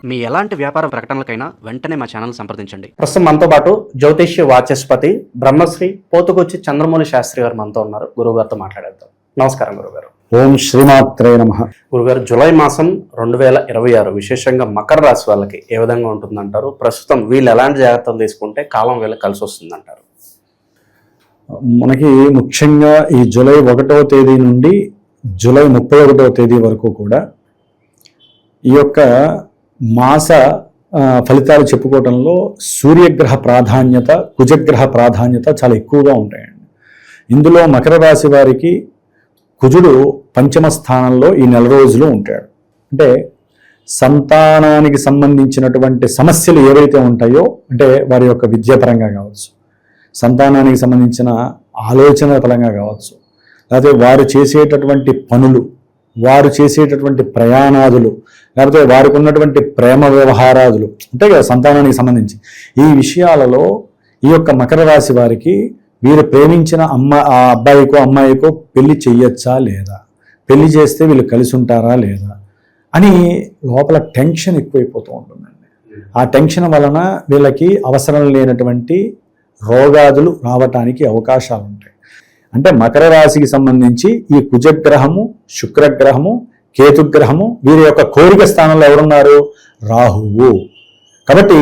మీ ఎలాంటి వ్యాపార ప్రకటనలకైనా వెంటనే మా ఛానల్ సంప్రదించండి. ప్రస్తుతం మనతో పాటు జ్యోతిష్య వాచస్పతి బ్రహ్మశ్రీ పోతుకొచ్చి చంద్రమౌళి శాస్త్రి గారు మనతో ఉన్నారు. గురువుగారితో మాట్లాడేద్దాం. నమస్కారం గురుగారు. ఓం శ్రీమాత్రే నమః. గురుగారు, జూలై మాసం 2026 విశేషంగా మకర రాశి వాళ్ళకి ఏ విధంగా ఉంటుందంటారు? ప్రస్తుతం వీళ్ళు ఎలాంటి జాగ్రత్తలు తీసుకుంటే కాలం వీళ్ళకి కలిసి వస్తుందంటారు? మనకి ముఖ్యంగా ఈ జూలై 1వ తేదీ నుండి జూలై 31వ తేదీ వరకు కూడా ఈ యొక్క మాస ఫలితాలు చెప్పుకోవడంలో సూర్యగ్రహ ప్రాధాన్యత, కుజగ్రహ ప్రాధాన్యత చాలా ఎక్కువగా ఉంటాయండి. ఇందులో మకర రాశి వారికి కుజుడు పంచమ స్థానంలో ఈ నెల రోజులు ఉంటాడు. అంటే సంతానానికి సంబంధించినటువంటి సమస్యలు ఏవైతే ఉంటాయో, అంటే వారి యొక్క విద్యాపరంగా కావచ్చు, సంతానానికి సంబంధించిన ఆలోచన పరంగా కావచ్చు, లేకపోతే వారు చేసేటటువంటి పనులు, వారు చేసేటటువంటి ప్రయాణాదులు, లేకపోతే వారికి ఉన్నటువంటి ప్రేమ వ్యవహారాదులు ఉంటాయి కదా సంతానానికి సంబంధించి, ఈ విషయాలలో ఈ యొక్క మకర రాశి వారికి వీరు ప్రేమించిన ఆ అబ్బాయికో అమ్మాయికో పెళ్లి చెయ్యొచ్చా లేదా, పెళ్లి చేస్తే వీళ్ళు కలిసి ఉంటారా లేదా అని లోపల టెన్షన్ ఎక్కువైపోతూ ఉంటుందండి. ఆ టెన్షన్ వలన వీళ్ళకి అవసరం లేనటువంటి రోగాదులు రావటానికి అవకాశాలు ఉంటాయి. అంటే మకర రాశికి సంబంధించి ఈ కుజగ్రహము, శుక్రగ్రహము, కేతుగ్రహము వీరి యొక్క కోరిక స్థానంలో ఎవరున్నారు? రాహువు. కాబట్టి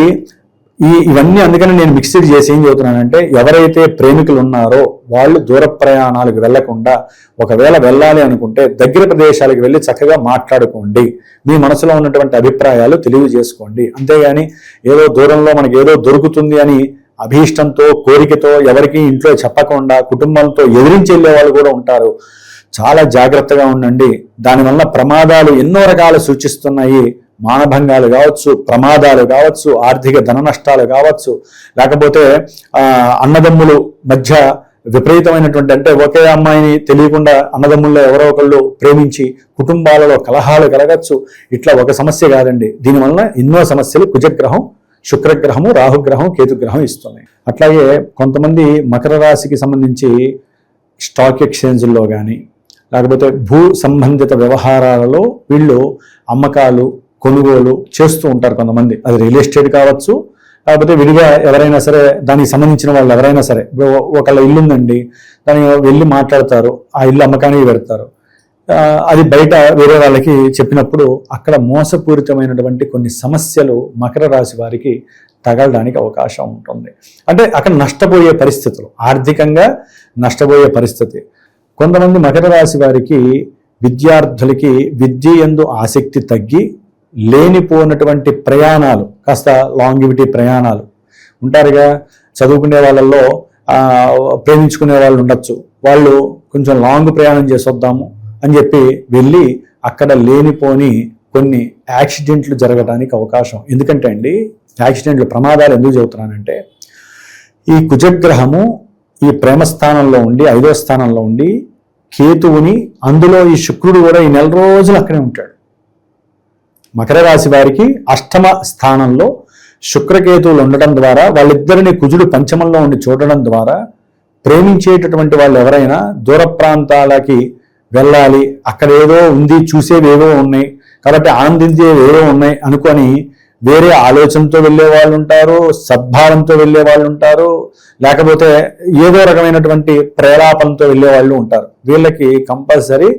ఇవన్నీ అందుకని నేను మిక్స్డ్ చేసి ఏం చెబుతున్నానంటే, ఎవరైతే ప్రేమికులు ఉన్నారో వాళ్ళు దూర ప్రయాణాలకు వెళ్లకుండా, ఒకవేళ వెళ్ళాలి అనుకుంటే దగ్గర ప్రదేశాలకు వెళ్ళి చక్కగా మాట్లాడుకోండి, మీ మనసులో ఉన్నటువంటి అభిప్రాయాలు తెలియజేసుకోండి. అంతేగాని ఏదో దూరంలో మనకి ఏదో దొరుకుతుంది అని అభీష్టంతో, కోరికతో ఎవరికి ఇంట్లో చెప్పకుండా కుటుంబంతో ఎదిరించి వెళ్ళే వాళ్ళు కూడా ఉంటారు. చాలా జాగ్రత్తగా ఉండండి. దానివల్ల ప్రమాదాలు ఎన్నో రకాలు సూచిస్తున్నాయి. మానభంగాలు కావచ్చు, ప్రమాదాలు కావచ్చు, ఆర్థిక ధన నష్టాలు కావచ్చు, లేకపోతే అన్నదమ్ములు మధ్య విపరీతమైనటువంటి, అంటే ఒకే అమ్మాయిని తెలియకుండా అన్నదమ్ముల్లో ఎవరో ఒకళ్ళు ప్రేమించి కుటుంబాలలో కలహాలు కలగచ్చు. ఇట్లా ఒక సమస్య కాదండి, దీనివల్ల ఎన్నో సమస్యలు కుజగ్రహం, శుక్రగ్రహము, రాహుగ్రహం, కేతుగ్రహం ఇస్తున్నాయి. అట్లాగే కొంతమంది మకర రాశికి సంబంధించి స్టాక్ ఎక్స్చేంజ్ల్లో కానీ, లేకపోతే భూ సంబంధిత వ్యవహారాలలో వీళ్ళు అమ్మకాలు, కొనుగోలు చేస్తూ ఉంటారు కొంతమంది. అది రియల్ ఎస్టేట్ కావచ్చు, లేకపోతే విడిగా ఎవరైనా సరే దానికి సంబంధించిన వాళ్ళు ఎవరైనా సరే, ఒకళ్ళ ఇల్లు ఉందండి, దాన్ని వెళ్ళి మాట్లాడతారు, ఆ ఇల్లు అమ్మకానికి పెడతారు. అది బయట వేరే వాళ్ళకి చెప్పినప్పుడు అక్కడ మోసపూరితమైనటువంటి కొన్ని సమస్యలు మకర రాశి వారికి తగలడానికి అవకాశం ఉంటుంది. అంటే అక్కడ నష్టపోయే పరిస్థితులు, ఆర్థికంగా నష్టపోయే పరిస్థితి. కొంతమంది మకర రాశి వారికి విద్యార్థులకి విద్య యందు ఆసక్తి తగ్గి లేనిపోయినటువంటి ప్రయాణాలు, కాస్త లాంగివిటీ ప్రయాణాలు ఉంటారుగా. చదువుకునే వాళ్ళల్లో ప్రేమించుకునే వాళ్ళు ఉండొచ్చు, వాళ్ళు కొంచెం లాంగ్ ప్రయాణం చేసి వద్దాము అని చెప్పి వెళ్ళి అక్కడ లేనిపోని కొన్ని యాక్సిడెంట్లు జరగడానికి అవకాశం. ఎందుకంటే అండి, యాక్సిడెంట్లు, ప్రమాదాలు ఎందుకు చెబుతున్నానంటే, ఈ కుజగ్రహము ఈ ప్రేమస్థానంలో ఉండి 5వ స్థానంలో ఉండి కేతువుని, అందులో ఈ శుక్రుడు కూడా ఈ నెల రోజులు అక్కడే ఉంటాడు. మకర రాశి వారికి 8వ స్థానంలో శుక్రకేతువులు ఉండటం ద్వారా, వాళ్ళిద్దరిని కుజుడు పంచమంలో ఉండి చూడడం ద్వారా ప్రేమించేటటువంటి వాళ్ళు ఎవరైనా దూర ప్రాంతాలకి వెళ్ళాలి, అక్కడ ఏదో ఉంది, చూసేవి ఏవో ఉన్నాయి కాబట్టి ఆనందించేవి ఏవో ఉన్నాయి అనుకొని వేరే ఆలోచనతో వెళ్ళే వాళ్ళు ఉంటారు, సద్భావంతో వెళ్ళే వాళ్ళు ఉంటారు, లేకపోతే ఏదో రకమైనటువంటి ప్రేలాపంతో వెళ్ళే వాళ్ళు ఉంటారు. వీళ్ళకి కంపల్సరీ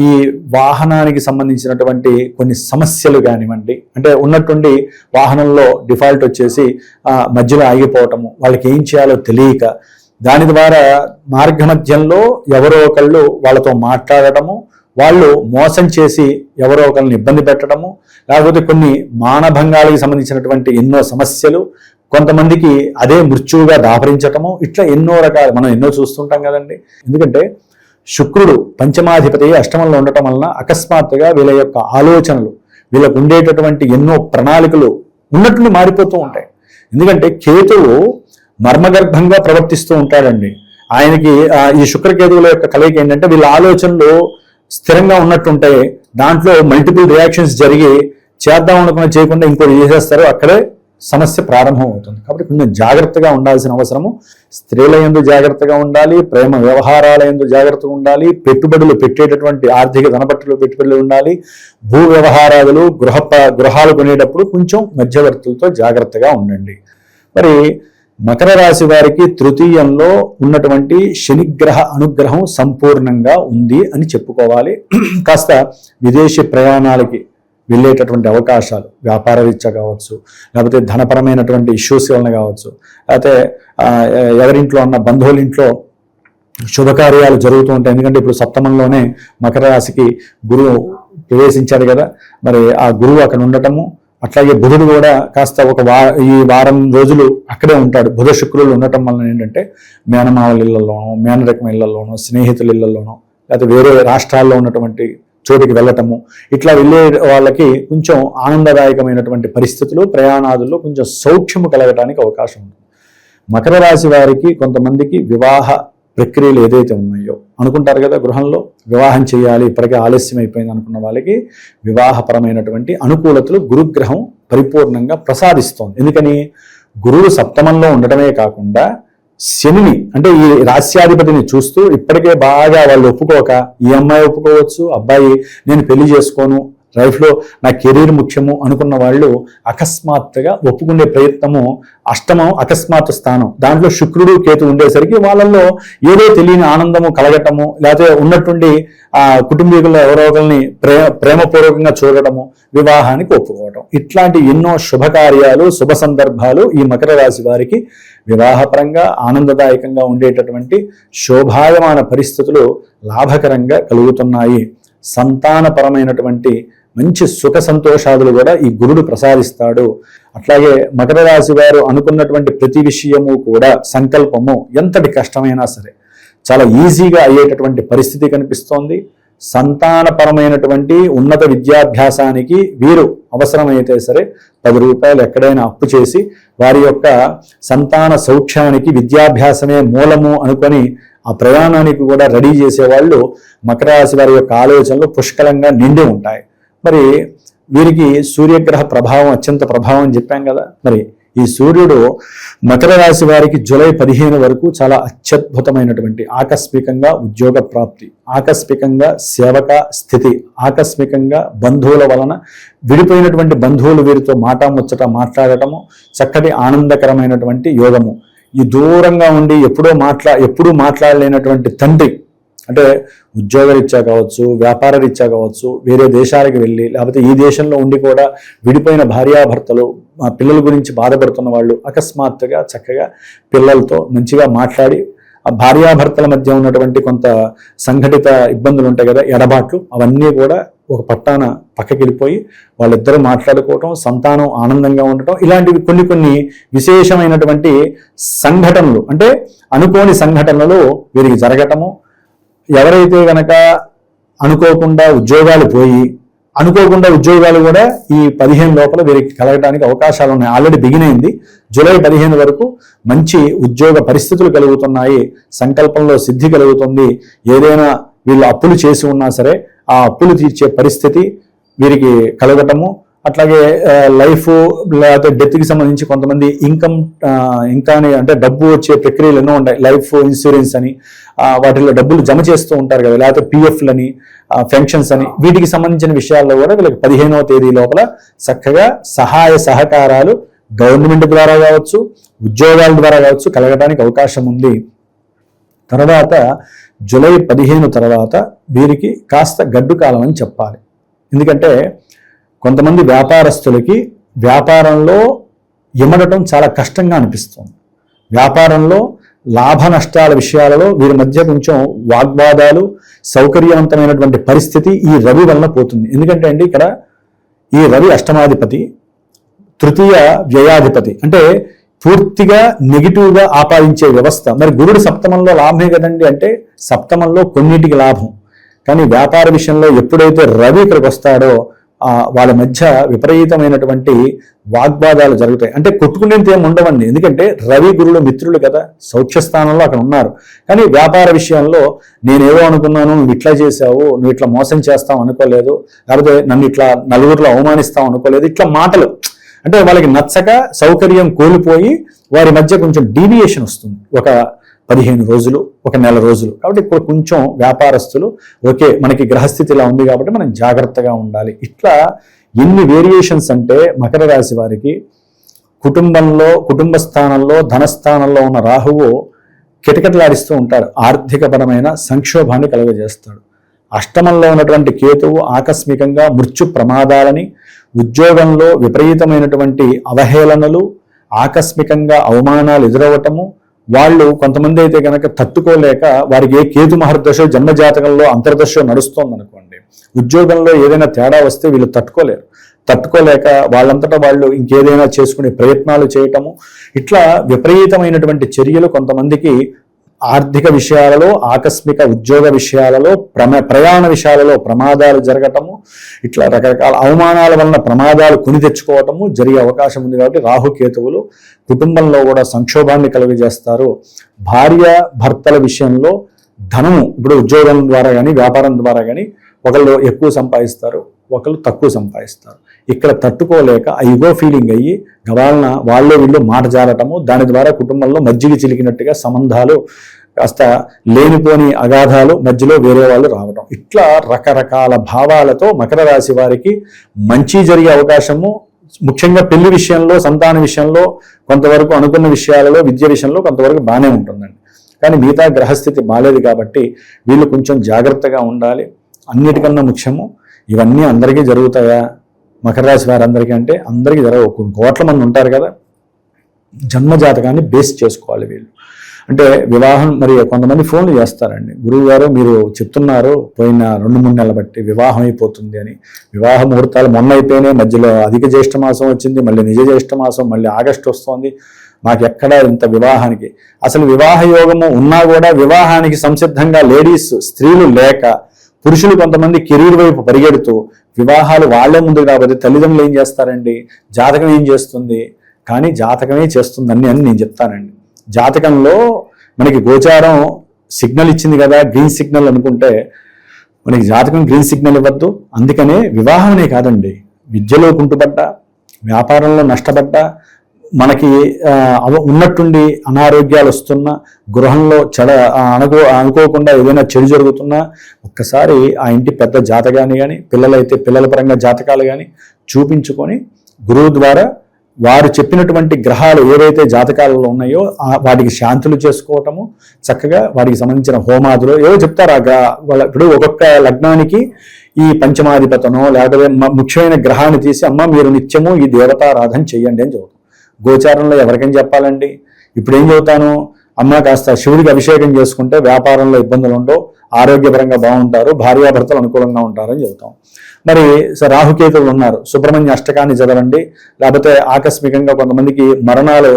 ఈ వాహనానికి సంబంధించినటువంటి కొన్ని సమస్యలు కానివ్వండి, అంటే ఉన్నటువంటి వాహనంలో డిఫాల్ట్ వచ్చేసి మధ్యలో ఆగిపోవటము, వాళ్ళకి ఏం చేయాలో తెలియక దాని ద్వారా మార్గమధ్యంలో ఎవరో ఒకళ్ళు వాళ్ళతో మాట్లాడటము, వాళ్ళు మోసం చేసి ఎవరో ఒకరిని ఇబ్బంది పెట్టడము, లేకపోతే కొన్ని మానభంగాలకు సంబంధించినటువంటి ఎన్నో సమస్యలు, కొంతమందికి అదే మృత్యువుగా దాపరించటము, ఇట్లా ఎన్నో రకాలు మనం ఎన్నో చూస్తుంటాం కదండి. ఎందుకంటే శుక్రుడు పంచమాధిపతి 8మంలో ఉండటం వలన అకస్మాత్తుగా వీళ్ళ యొక్క ఆలోచనలు, వీళ్ళకు ఉండేటటువంటి ఎన్నో ప్రణాళికలు ఉన్నట్టుండి మారిపోతూ ఉంటాయి. ఎందుకంటే కేతువు మర్మగర్భంగా ప్రవర్తిస్తూ ఉంటాడండి. ఆయనకి ఈ శుక్రకేతువుల యొక్క కలయిక ఏంటంటే, వీళ్ళ ఆలోచనలు స్థిరంగా ఉన్నట్టుంటాయి, దాంట్లో మల్టిపుల్ రియాక్షన్స్ జరిగి చేద్దాం అనుకున్న చేయకుండా ఇంకోటి చేసేస్తారు, అక్కడే సమస్య ప్రారంభం అవుతుంది. కాబట్టి కొంచెం జాగ్రత్తగా ఉండాల్సిన అవసరము స్త్రీల యందు జాగ్రత్తగా ఉండాలి, ప్రేమ వ్యవహారాల యందు జాగ్రత్తగా ఉండాలి, పెట్టుబడులు పెట్టేటటువంటి ఆర్థిక ధనపట్టులు పెట్టుబడులు ఉండాలి, భూ వ్యవహారాలు గృహాలు కొనేటప్పుడు కొంచెం మధ్యవర్తులతో జాగ్రత్తగా ఉండండి. మరి మకర రాశి వారికి తృతీయంలో ఉన్నటువంటి శనిగ్రహ అనుగ్రహం సంపూర్ణంగా ఉంది అని చెప్పుకోవాలి. కాస్త విదేశీ ప్రయాణాలకి వెళ్ళేటటువంటి అవకాశాలు వ్యాపార రీత్యా కావచ్చు, లేకపోతే ధనపరమైనటువంటి ఇష్యూస్ వలన కావచ్చు, లేకపోతే ఎవరింట్లో ఉన్న బంధువుల ఇంట్లో శుభకార్యాలు జరుగుతూ ఉంటాయి. ఎందుకంటే ఇప్పుడు సప్తమంలోనే మకర రాశికి గురువు ప్రవేశించారు కదా, మరి ఆ గురువు అక్కడ ఉండటము, అట్లాగే బుధుడు కూడా కాస్త ఈ వారం రోజులు అక్కడే ఉంటాడు. బుధ శుక్రులు ఉండటం వలన ఏంటంటే మేనమావల ఇళ్లలోనో, మేనరకం ఇళ్లలోనో, స్నేహితుల ఇళ్లలోనో, లేకపోతే వేరే రాష్ట్రాల్లో ఉన్నటువంటి చోటికి వెళ్ళటము, ఇట్లా వెళ్ళే వాళ్ళకి కొంచెం ఆనందదాయకమైనటువంటి పరిస్థితులు, ప్రయాణాదుల్లో కొంచెం సౌఖ్యము కలగటానికి అవకాశం ఉంది. మకర రాశి వారికి కొంతమందికి వివాహ ప్రక్రియలు ఏదైతే ఉన్నాయో అనుకుంటారు కదా, గృహంలో వివాహం చేయాలి, ఇప్పటికే ఆలస్యం అయిపోయింది అనుకున్న వాళ్ళకి వివాహపరమైనటువంటి అనుకూలతలు గురుగ్రహం పరిపూర్ణంగా ప్రసాదిస్తోంది. ఎందుకని గురువు సప్తమంలో ఉండటమే కాకుండా శనిని అంటే ఈ రాస్యాధిపతిని చూస్తూ ఇప్పటికే బాగా వాళ్ళు ఒప్పుకోక, ఈ అమ్మాయి ఒప్పుకోవచ్చు, అబ్బాయి నేను పెళ్లి చేసుకోను, లైఫ్లో నా కెరీర్ ముఖ్యము అనుకున్న వాళ్ళు అకస్మాత్తుగా ఒప్పుకునే ప్రయత్నము, అష్టమం అకస్మాత్తు స్థానం, దాంట్లో శుక్రుడు కేతు ఉండేసరికి వాళ్ళల్లో ఏదో తెలియని ఆనందము కలగటము, లేకపోతే ఉన్నటువంటి ఆ కుటుంబీకుల్లో ఎవరో ఒకరిని ప్రేమపూర్వకంగా చూడటము, వివాహానికి ఒప్పుకోవటం, ఇట్లాంటి ఎన్నో శుభకార్యాలు శుభ సందర్భాలు ఈ మకర రాశి వారికి వివాహపరంగా ఆనందదాయకంగా ఉండేటటువంటి శోభాయమాన పరిస్థితులు లాభకరంగా కలుగుతున్నాయి. సంతానపరమైనటువంటి మంచి సుఖ సంతోషాదులు కూడా ఈ గురుడు ప్రసాదిస్తాడు. అట్లాగే మకర రాశి వారు అనుకున్నటువంటి ప్రతి విషయము కూడా సంకల్పము ఎంతటి కష్టమైనా సరే చాలా ఈజీగా అయ్యేటటువంటి పరిస్థితి కనిపిస్తోంది. సంతానపరమైనటువంటి ఉన్నత విద్యాభ్యాసానికి వీరు అవసరమైతే సరే 10 రూపాయలు ఎక్కడైనా అప్పు చేసి వారి యొక్క సంతాన సౌఖ్యానికి విద్యాభ్యాసమే మూలము అనుకొని ఆ ప్రయాణానికి కూడా రెడీ చేసేవాళ్ళు మకర రాశి వారి యొక్క ఆలోచనలు పుష్కలంగా నిండి ఉంటాయి. మరి వీరికి సూర్యగ్రహ ప్రభావం అత్యంత ప్రభావం అని చెప్పాం కదా, మరి ఈ సూర్యుడు మకర రాశి వారికి జూలై 15 వరకు చాలా అత్యద్భుతమైనటువంటి ఆకస్మికంగా ఉద్యోగ ప్రాప్తి, ఆకస్మికంగా సేవక స్థితి, ఆకస్మికంగా బంధువుల వలన విడిపోయినటువంటి బంధువులు వీరితో మాటాముచ్చట మాట్లాడటము, చక్కటి ఆనందకరమైనటువంటి యోగము, ఈ దూరంగా ఉండి ఎప్పుడూ మాట్లాడలేనటువంటి తండ్రి అంటే ఉద్యోగరీత్యా కావచ్చు, వ్యాపార రీత్యా కావచ్చు, వేరే దేశాలకు వెళ్ళి లేకపోతే ఈ దేశంలో ఉండి కూడా విడిపోయిన భార్యాభర్తలు, పిల్లల గురించి బాధపడుతున్న వాళ్ళు అకస్మాత్తుగా చక్కగా పిల్లలతో మంచిగా మాట్లాడి ఆ భార్యాభర్తల మధ్య ఉన్నటువంటి కొంత సంఘటిత ఇబ్బందులు ఉంటాయి కదా, ఎడబాట్లు, అవన్నీ కూడా ఒక పట్టాన పక్కకి వెళ్ళిపోయి వాళ్ళిద్దరూ మాట్లాడుకోవటం, సంతానం ఆనందంగా ఉండటం, ఇలాంటివి కొన్ని విశేషమైనటువంటి సంఘటనలు అంటే అనుకోని సంఘటనలు వీరికి జరగటము. ఎవరైతే గనక అనుకోకుండా ఉద్యోగాలు పోయి అనుకోకుండా ఉద్యోగాలు కూడా ఈ 15 లోపల వీరికి కలగడానికి అవకాశాలు ఉన్నాయి. ఆల్రెడీ బిగినైంది. జూలై 15 వరకు మంచి ఉద్యోగ పరిస్థితులు కలుగుతున్నాయి, సంకల్పంలో సిద్ధి కలుగుతుంది. ఏదైనా వీళ్ళు అప్పులు చేసి ఉన్నా సరే ఆ అప్పులు తీర్చే పరిస్థితి వీరికి కలగటము. అట్లాగే లైఫ్ లేకపోతే డెత్కి సంబంధించి కొంతమంది ఇంకా అంటే డబ్బు వచ్చే ప్రక్రియలు ఎన్నో ఉంటాయి. లైఫ్ ఇన్సూరెన్స్ అని వాటిల్లో డబ్బులు జమ చేస్తూ ఉంటారు కదా, లేకపోతే పిఎఫ్లని, పెన్షన్స్ అని, వీటికి సంబంధించిన విషయాల్లో కూడా వీళ్ళకి 15వ తేదీ లోపల చక్కగా సహాయ సహకారాలు గవర్నమెంట్ ద్వారా కావచ్చు, ఉద్యోగాల ద్వారా కావచ్చు కలగడానికి అవకాశం ఉంది. తర్వాత జూలై 15 తర్వాత వీరికి కాస్త గడ్డు కాలం అని చెప్పాలి. ఎందుకంటే కొంతమంది వ్యాపారస్తులకి వ్యాపారంలో ఇమడటం చాలా కష్టంగా అనిపిస్తుంది. వ్యాపారంలో లాభ నష్టాల విషయాలలో వీరి మధ్య కొంచెం వాగ్వాదాలు, సౌకర్యవంతమైనటువంటి పరిస్థితి ఈ రవి వలన పోతుంది. ఎందుకంటే అండి ఇక్కడ ఈ రవి అష్టమాధిపతి, తృతీయ వ్యయాధిపతి, అంటే పూర్తిగా నెగిటివ్గా ఆపాదించే వ్యవస్థ. మరి గురుడు సప్తమంలో లాభమే కదండి, అంటే సప్తమంలో కొన్నిటికి లాభం, కానీ వ్యాపార విషయంలో ఎప్పుడైతే రవి ఇక్కడికి వస్తాడో వాళ్ళ మధ్య విపరీతమైనటువంటి వాగ్వాదాలు జరుగుతాయి. అంటే కొట్టుకునేంత ఏమి ఉండవండి, ఎందుకంటే రవి గురులు మిత్రులు కదా, సౌఖ్యస్థానంలో అక్కడ ఉన్నారు. కానీ వ్యాపార విషయంలో నేనేవో అనుకున్నాను, నువ్వు ఇట్లా చేసావు, నువ్వు ఇట్లా మోసం చేస్తావు అనుకోలేదు, లేకపోతే నన్ను ఇట్లా నలుగురిలో అవమానిస్తావు అనుకోలేదు, ఇట్లా మాటలు అంటే వాళ్ళకి నచ్చక సౌకర్యం కోల్పోయి వారి మధ్య కొంచెం డీవియేషన్ వస్తుంది, ఒక 15 రోజులు, ఒక నెల రోజులు. కాబట్టి ఇప్పుడు కొంచెం వ్యాపారస్తులు ఓకే మనకి గ్రహస్థితి ఇలా ఉంది కాబట్టి మనం జాగ్రత్తగా ఉండాలి. ఇట్లా ఎన్ని వేరియేషన్స్ అంటే మకర రాశి వారికి కుటుంబంలో, కుటుంబ స్థానంలో, ధనస్థానంలో ఉన్న రాహువు కిటకిటలాడిస్తూ ఉంటాడు, ఆర్థికపరమైన సంక్షోభాన్ని కలుగజేస్తాడు. అష్టమంలో ఉన్నటువంటి కేతువు ఆకస్మికంగా మృత్యు ప్రమాదాలని, ఉద్యోగంలో విపరీతమైనటువంటి అవహేళనలు, ఆకస్మికంగా అవమానాలు ఎదురవటము, వాళ్ళు కొంతమంది అయితే కనుక తట్టుకోలేక వారికి ఏ కేతు మహర్దశ జన్మజాతకంలో అంతర్దశ నడుస్తోందనుకోండి, ఉద్యోగంలో ఏదైనా తేడా వస్తే వీళ్ళు తట్టుకోలేక వాళ్ళంతటా వాళ్ళు ఇంకేదైనా చేసుకునే ప్రయత్నాలు చేయటము, ఇట్లా విపరీతమైనటువంటి చర్యలు కొంతమందికి ఆర్థిక విషయాలలో, ఆకస్మిక ఉద్యోగ విషయాలలో, ప్రయాణ విషయాలలో ప్రమాదాలు జరగటము, ఇట్లా రకరకాల అవమానాల వలన ప్రమాదాలు కొని తెచ్చుకోవటము జరిగే అవకాశం ఉంది. కాబట్టి రాహుకేతువులు కుటుంబంలో కూడా సంక్షోభాన్ని కలుగజేస్తారు. భార్య భర్తల విషయంలో ధనము, ఇప్పుడు ఉద్యోగం ద్వారా కానీ వ్యాపారం ద్వారా కానీ ఒకళ్ళు ఎక్కువ సంపాదిస్తారు, ఒకళ్ళు తక్కువ సంపాదిస్తారు. ఇక్కడ తట్టుకోలేక ఈగో ఫీలింగ్ అయ్యి గవాలన వాళ్ళే వీళ్ళు మాట జారటము, దాని ద్వారా కుటుంబంలో మజ్జిగ చిలికినట్టుగా సంబంధాలు కాస్త లేనిపోని అగాధాలు, మధ్యలో వేరే వాళ్ళు రావడం, ఇట్లా రకరకాల భావాలతో మకర రాశి వారికి మంచి జరిగే అవకాశము, ముఖ్యంగా పెళ్లి విషయంలో, సంతాన విషయంలో, కొంతవరకు అనుకున్న విషయాలలో, విద్య విషయంలో కొంతవరకు బాగానే ఉంటుందండి. కానీ మిగతా గ్రహస్థితి బాలేదు కాబట్టి వీళ్ళు కొంచెం జాగ్రత్తగా ఉండాలి. అన్నిటికన్నా ముఖ్యము ఇవన్నీ అందరికీ జరుగుతాయా మకర రాశి వారందరికీ అంటే అందరికీ జరగవు. కోట్ల మంది ఉంటారు కదా, జన్మజాతకాన్ని బేస్ చేసుకోవాలి వీళ్ళు. అంటే వివాహం, మరి కొంతమంది ఫోన్లు చేస్తారండి, గురువు గారు మీరు చెప్తున్నారు పోయిన 2-3 నెలల బట్టి వివాహం అయిపోతుంది అని. వివాహ ముహూర్తాలు మొన్న అయిపోయినాయి, మధ్యలో అధిక జ్యేష్ఠ మాసం వచ్చింది, మళ్ళీ నిజ జ్యేష్ఠ మాసం, మళ్ళీ ఆగస్టు వస్తుంది. మాకు ఎక్కడ ఇంత వివాహానికి, అసలు వివాహ యోగము ఉన్నా కూడా వివాహానికి సంసిద్ధంగా లేడీస్, స్త్రీలు లేక, పురుషులు కొంతమంది కెరీర్ వైపు పరిగెడుతూ వివాహాలు వాళ్లే ముందు కాబట్టి తల్లిదండ్రులు ఏం చేస్తారండి, జాతకం ఏం చేస్తుంది, కానీ జాతకమే చేస్తుందని నేను చెప్తానండి. జాతకంలో మనకి గోచారం సిగ్నల్ ఇచ్చింది కదా, గ్రీన్ సిగ్నల్ అనుకుంటే మనకి జాతకం గ్రీన్ సిగ్నల్ ఇవ్వద్దు. అందుకనే వివాహమనే కాదండి, విద్యలో కుంటుపడ్డా, వ్యాపారంలో నష్టపడ్డా, మనకి ఉన్నట్టుండి అనారోగ్యాలు వస్తున్నా, గృహంలో అనుకోకుండా ఏదైనా చెడు జరుగుతున్నా ఒక్కసారి ఆ ఇంటి పెద్ద జాతకాన్ని కానీ, పిల్లలైతే పిల్లల పరంగా జాతకాలు కానీ చూపించుకొని గురువు ద్వారా వారు చెప్పినటువంటి గ్రహాలు ఏవైతే జాతకాలలో ఉన్నాయో వాటికి శాంతులు చేసుకోవటము, చక్కగా వాటికి సంబంధించిన హోమాదులు ఏవో చెప్తారు. ఇప్పుడు ఒక్కొక్క లగ్నానికి ఈ పంచమాధిపతనో లేకపోతే ముఖ్యమైన గ్రహాన్ని తీసి అమ్మ మీరు నిత్యము ఈ దేవతారాధన చెయ్యండి అని చెబుతాం. గోచారంలో ఎవరికైనా చెప్పాలండి. ఇప్పుడు ఏం చెబుతాను, అమ్మ కాస్త శివుడికి అభిషేకం చేసుకుంటే వ్యాపారంలో ఇబ్బందులు ఉండవు, ఆరోగ్యపరంగా బాగుంటారు, భార్యాభర్తలు అనుకూలంగా ఉంటారని చెబుతాం. మరి రాహుకేతువులు ఉన్నారు, సుబ్రహ్మణ్య అష్టకాన్ని చదవండి. లేకపోతే ఆకస్మికంగా కొంతమందికి మరణాలు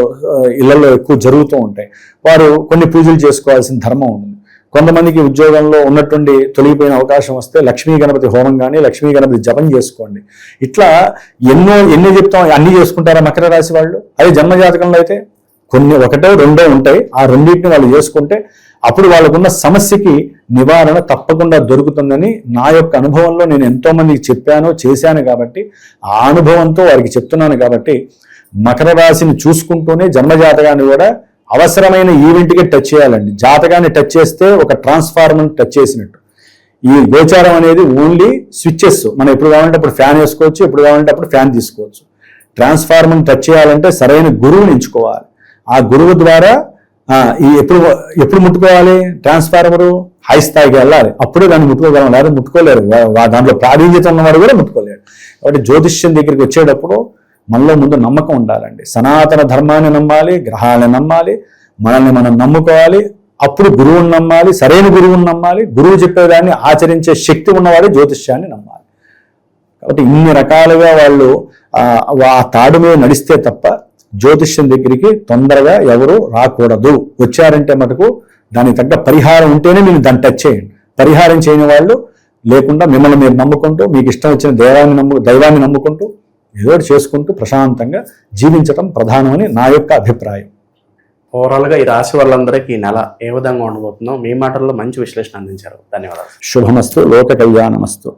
ఇళ్లలో ఎక్కువ జరుగుతూ ఉంటాయి, వారు కొన్ని పూజలు చేసుకోవాల్సిన ధర్మం ఉంది. కొంతమందికి ఉద్యోగంలో ఉన్నటువంటి తొలగిపోయిన అవకాశం వస్తే లక్ష్మీ గణపతి హోమం కానీ, లక్ష్మీ గణపతి జపం చేసుకోండి. ఇట్లా ఎన్ని చెప్తాం, అన్ని చేసుకుంటారా మకర రాశి వాళ్ళు? అదే జన్మజాతకంలో అయితే కొన్ని 1-2 ఉంటాయి, ఆ రెండింటిని వాళ్ళు చేసుకుంటే అప్పుడు వాళ్ళకున్న సమస్యకి నివారణ తప్పకుండా దొరుకుతుందని నా యొక్క అనుభవంలో నేను ఎంతో మందికి చెప్పాను, చేశాను. కాబట్టి ఆ అనుభవంతో వారికి చెప్తున్నాను. కాబట్టి మకర రాశిని చూసుకుంటూనే జన్మజాతకాన్ని కూడా అవసరమైన ఈవెంట్కి టచ్ చేయాలండి. జాతకాన్ని టచ్ చేస్తే ఒక ట్రాన్స్ఫార్మర్ టచ్ చేసినట్టు. ఈ గోచారం అనేది ఓన్లీ స్విచ్చెస్, మనం ఎప్పుడు కావాలంటే అప్పుడు ఫ్యాన్ వేసుకోవచ్చు, ఎప్పుడు కావాలంటే అప్పుడు ఫ్యాన్ తీసుకోవచ్చు. ట్రాన్స్ఫార్మర్ టచ్ చేయాలంటే సరైన గురువుని ఎంచుకోవాలి. ఆ గురువు ద్వారా ఎప్పుడు ముట్టుకోవాలి, ట్రాన్స్ఫార్మరు హై స్థాయికి వెళ్ళాలి, అప్పుడే దాన్ని ముట్టుకోగలం, లేదా ముట్టుకోలేరు. దాంట్లో ప్రావీణ్యత ఉన్నవాడు కూడా ముట్టుకోలేరు. కాబట్టి జ్యోతిష్యం దగ్గరికి వచ్చేటప్పుడు మనలో ముందు నమ్మకం ఉండాలండి. సనాతన ధర్మాన్ని నమ్మాలి, గ్రహాలను నమ్మాలి, మనల్ని మనం నమ్ముకోవాలి. అప్పుడు గురువుని నమ్మాలి, సరైన గురువుని నమ్మాలి. గురువు చెప్పేదాన్ని ఆచరించే శక్తి ఉన్నవాడు జ్యోతిష్యాన్ని నమ్మాలి. కాబట్టి ఇన్ని రకాలుగా వాళ్ళు ఆ తాడు మీద నడిస్తే తప్ప జ్యోతిష్యం దగ్గరికి తొందరగా ఎవరు రాకూడదు. వచ్చారంటే మటుకు దానికి తగ్గ పరిహారం ఉంటేనే మీరు దాన్ని టచ్ చేయండి. పరిహారం చేయని వాళ్ళు లేకుండా మిమ్మల్ని మీరు నమ్ముకుంటూ, మీకు ఇష్టం వచ్చిన దైవాన్ని నమ్ముకుంటూ ఏదో చేసుకుంటూ ప్రశాంతంగా జీవించటం ప్రధానమని నా యొక్క అభిప్రాయం. ఓవరాల్గా ఈ రాశి వాళ్ళందరికీ ఈ నెల ఏ విధంగా ఉండబోతుందో మీ మాటల్లో మంచి విశ్లేషణ అందించారు. ధన్యవాదాలు. శుభమస్తు, లోక కళ్యాణమస్తు.